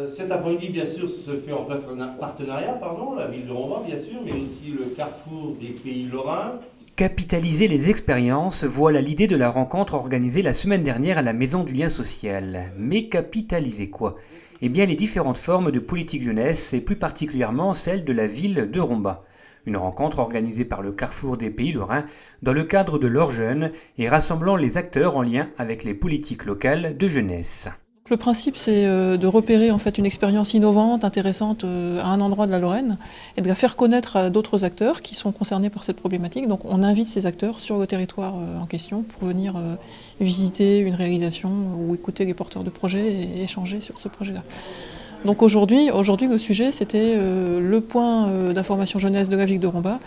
Cet après-midi, bien sûr, se fait en partenariat, la ville de Rombas, bien sûr, mais aussi le Carrefour des Pays Lorrains. Capitaliser les expériences, voilà l'idée de la rencontre organisée la semaine dernière à la Maison du Lien Social. Mais capitaliser quoi? Eh bien les différentes formes de politique jeunesse et plus particulièrement celle de la ville de Rombas. Une rencontre organisée par le Carrefour des Pays Lorrains dans le cadre de l'Or Jeune et rassemblant les acteurs en lien avec les politiques locales de jeunesse. Le principe, c'est de repérer en fait une expérience innovante, intéressante à un endroit de la Lorraine et de la faire connaître à d'autres acteurs qui sont concernés par cette problématique. Donc on invite ces acteurs sur le territoire en question pour venir visiter une réalisation ou écouter les porteurs de projets et échanger sur ce projet-là. Donc aujourd'hui, le sujet, c'était le point d'information jeunesse de la ville de Rombas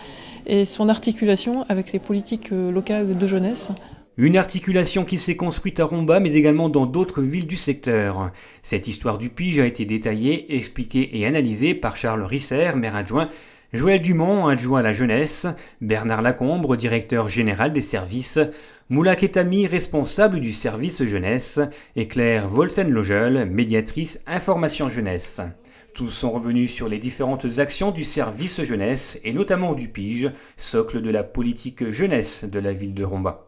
et son articulation avec les politiques locales de jeunesse. Une articulation qui s'est construite à Rombas mais également dans d'autres villes du secteur. Cette histoire du pige a été détaillée, expliquée et analysée par Charles Risser, maire adjoint, Joël Dumont, adjoint à la jeunesse, Bernard Lacombre, directeur général des services, Moula Ketami, responsable du service jeunesse, et Claire Volsen-Logel, médiatrice information jeunesse. Tous sont revenus sur les différentes actions du service jeunesse et notamment du pige, socle de la politique jeunesse de la ville de Rombas.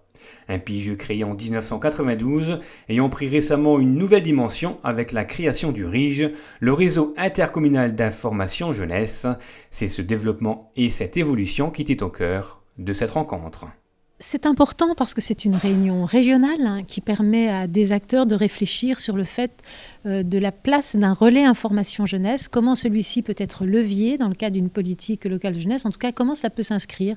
Un pige créé en 1992, ayant pris récemment une nouvelle dimension avec la création du RIGE, le réseau intercommunal d'information jeunesse. C'est ce développement et cette évolution qui étaient au cœur de cette rencontre. C'est important parce que c'est une réunion régionale qui permet à des acteurs de réfléchir sur le fait de la place d'un relais information jeunesse, comment celui-ci peut être levier dans le cadre d'une politique locale de jeunesse, en tout cas comment ça peut s'inscrire,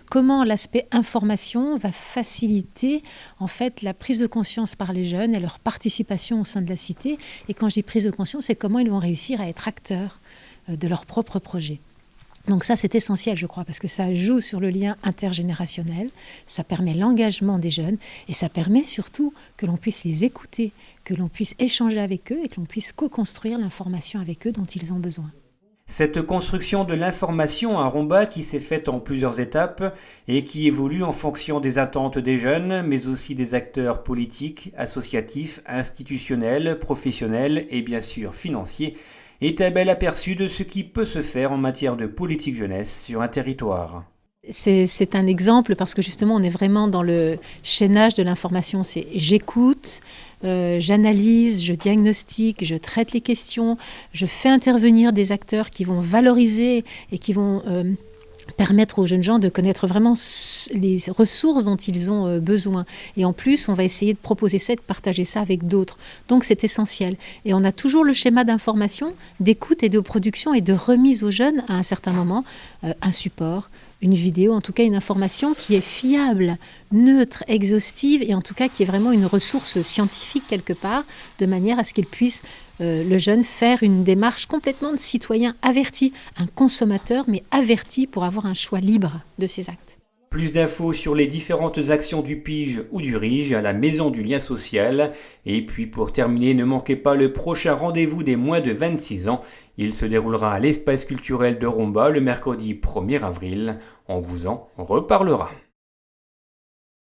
comment l'aspect information va faciliter en fait la prise de conscience par les jeunes et leur participation au sein de la cité. Et quand je dis prise de conscience, c'est comment ils vont réussir à être acteurs de leur propre projet. Donc ça, c'est essentiel, je crois, parce que ça joue sur le lien intergénérationnel, ça permet l'engagement des jeunes et ça permet surtout que l'on puisse les écouter, que l'on puisse échanger avec eux et que l'on puisse co-construire l'information avec eux dont ils ont besoin. Cette construction de l'information à Rombas qui s'est faite en plusieurs étapes et qui évolue en fonction des attentes des jeunes, mais aussi des acteurs politiques, associatifs, institutionnels, professionnels et bien sûr financiers, est un bel aperçu de ce qui peut se faire en matière de politique jeunesse sur un territoire. C'est un exemple parce que justement on est vraiment dans le chaînage de l'information. C'est j'écoute, j'analyse, je diagnostique, je traite les questions, je fais intervenir des acteurs qui vont valoriser et qui vont permettre aux jeunes gens de connaître vraiment les ressources dont ils ont besoin. Et en plus, on va essayer de proposer ça et de partager ça avec d'autres. Donc c'est essentiel. Et on a toujours le schéma d'information, d'écoute et de production et de remise aux jeunes à un certain moment, un support, une vidéo, en tout cas une information qui est fiable, neutre, exhaustive et en tout cas qui est vraiment une ressource scientifique quelque part, de manière à ce qu'il puisse, le jeune, faire une démarche complètement de citoyen averti, un consommateur mais averti pour avoir un choix libre de ses actes. Plus d'infos sur les différentes actions du pige ou du RIGE à la Maison du Lien Social. Et puis pour terminer, ne manquez pas le prochain rendez-vous des moins de 26 ans. Il se déroulera à l'espace culturel de Rombas le mercredi 1er avril. On vous en reparlera.